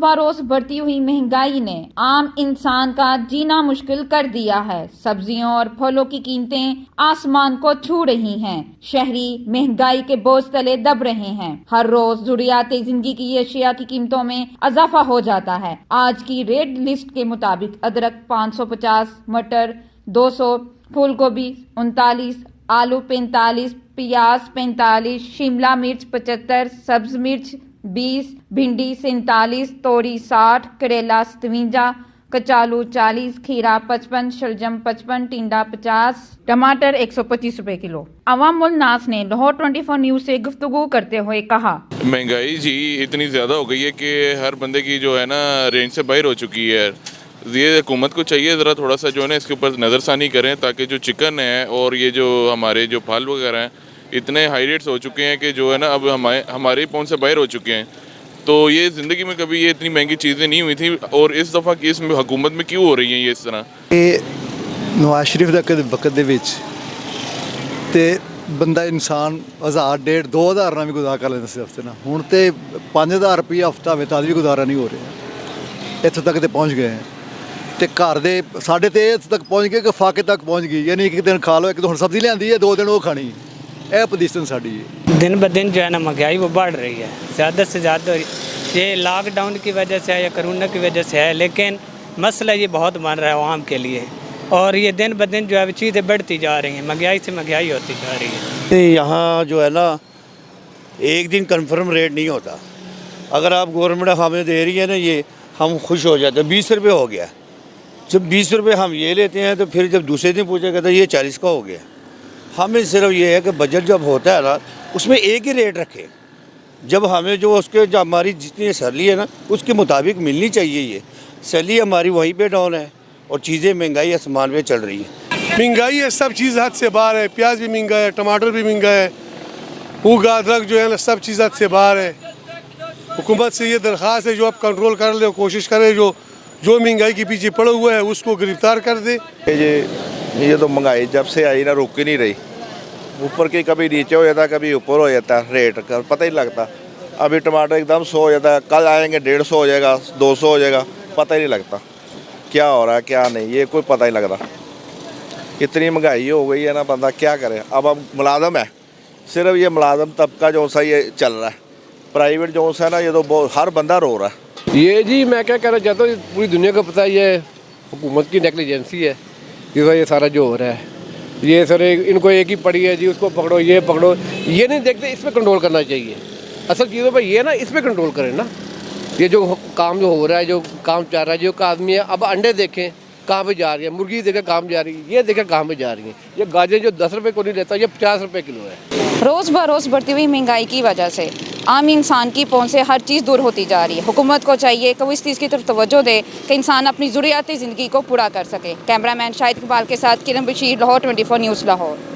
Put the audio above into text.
बरोज बढ़ती हुई महंगाई ने आम इंसान का जीना मुश्किल कर दिया है। सब्जियों और फलों की कीमतें आसमान को छू रही हैं। शहरी महंगाई के बोझ तले दब रहे हैं। हर रोज जरूरियाती जिंदगी की अशिया की कीमतों में इजाफा हो जाता है। आज की रेट लिस्ट के मुताबिक अदरक 550, मटर 200, फूल गोभी 39, आलू 45, प्याज 45, शिमला मिर्च 75, सब्ज मिर्च 20, भिंडी 47, तोरी 60, करेला 57, कचालू 40, खीरा 55, शलजम 55, टिंडा 50, टमाटर 125 रुपए किलो। अवामुल नास ने लाहौर 24 न्यूज से गुफ्तगू करते हुए कहा, महंगाई जी इतनी ज़्यादा हो गई है कि हर बंदे की जो है ना रेंज से बाहर हो चुकी है। ये हुकूमत को चाहिए ज़रा थोड़ा सा जो है ना इसके ऊपर नज़रसानी करें, ताकि जो चिकन है और ये जो हमारे जो फल वगैरह हैं इतने हाई रेट्स हो चुके हैं कि जो है ना अब हमारे पहुंच से बाहर हो चुके हैं। तो ये ज़िंदगी में कभी ये इतनी महंगी चीज़ें नहीं हुई थी, और इस दफ़ा की इस हुकूमत में क्यों हो रही हैं ये इस तरह। नवाज शरीफ के वक्त ते बंदा इंसान 1000, 1,500, 2,000 ना भी गुजारा कर लेंदा सी हफ्ते ना। हुण ते 5,000 रुपया हफ्ता होवे तां भी गुजारा नहीं हो रहा। इत्थों तक ते पहुँच गए हैं ते घर दे साढ़े ते इत्थों तक पहुँच गए कि फाके तक पहुँच गई। यानी एक दिन खा लो, एक दिन सब्जी लियांदी है, 2 दिन वो खानी। यह पोजीशन साड़ी है। दिन ब दिन जो है ना महंगाई वो बढ़ रही है, ज़्यादा से ज़्यादा। ये लॉकडाउन की वजह से है या कोरोना की वजह से है, लेकिन मसला ये बहुत बन रहा है आवाम के लिए। और ये दिन ब दिन जो है चीज़ें बढ़ती जा रही हैं, महंगाई से महंगाई होती जा रही है। यहाँ जो है ना एक दिन कंफर्म रेट नहीं होता। अगर आप गवर्नमेंट हमें दे रही है ना, ये हम खुश हो जाते हैं। 20 रुपये हो गया, जब 20 रुपये हम ये लेते हैं तो फिर जब दूसरे दिन पूछा कहता है ये 40 का हो गया। हमें सिर्फ ये है कि बजट जब होता है ना उसमें एक ही रेट रखें। जब हमें जो उसके जो हमारी जितनी सैलरी है ना उसके मुताबिक मिलनी चाहिए। ये सैलरी हमारी वहीं पे डाउन है और चीज़ें महंगाई आसमान में चल रही है। महंगाई है, सब चीज़ हद से बाहर है। प्याज भी महंगा है, टमाटर भी महंगा है, उगा अदरक जो है ना सब चीज़ हद से बाहर है। हुकूमत से ये दरख्वास्त है जो आप कंट्रोल कर ले, कोशिश करें जो महंगाई के पीछे पड़ा हुआ है उसको गिरफ्तार कर दे। ये तो महंगाई जब से आई ना रुक ही नहीं रही। ऊपर की कभी नीचे हो जाता, कभी ऊपर हो जाता, रेट का पता ही लगता। अभी टमाटर एकदम 100 हो जाता है, कल आएंगे 150 हो जाएगा, 200 हो जाएगा, पता ही नहीं लगता क्या हो रहा है क्या नहीं, ये कोई पता ही लगता। इतनी महंगाई हो गई है ना, बंदा क्या करे। अब मुलाजम है, सिर्फ ये मुलाजम तबका जो सा ये चल रहा है। प्राइवेट जो सा है ना, ये तो हर बंदा रो रहा है। ये जी मैं क्या कहना चाहता हूँ, पूरी दुनिया को पता है ये हुकूमत की नेग्लिजेंसी है, ये सारा जो हो रहा है। ये सर इनको एक ही पड़ी है जी, उसको पकड़ो, ये पकड़ो, ये नहीं देखते। इस पर कंट्रोल करना चाहिए। असल चीज़ों पर ये ना इस पर कंट्रोल करें ना। ये जो काम जो हो रहा है, जो काम चल रहा है, जो आदमी है, अब अंडे देखें कहाँ पे जा रही है, मुर्गी देखें कहाँ जा रही है, ये देखें कहाँ पे जा रही है। ये गाजर जो 10 रुपये को नहीं लेता, ये 50 रुपये किलो है। रोज बरोज बढ़ती हुई महंगाई की वजह से आम इंसान की पहुंच से हर चीज़ दूर होती जा रही है। हुकूमत को चाहिए कि वो इस चीज़ की तरफ तवज्जो दे कि इंसान अपनी ज़रूरियाती ज़िंदगी को पूरा कर सके। कैमरामैन शाहिद इकबाल के साथ किरण बशीर, लाहौर 24 न्यूज़ लाहौर।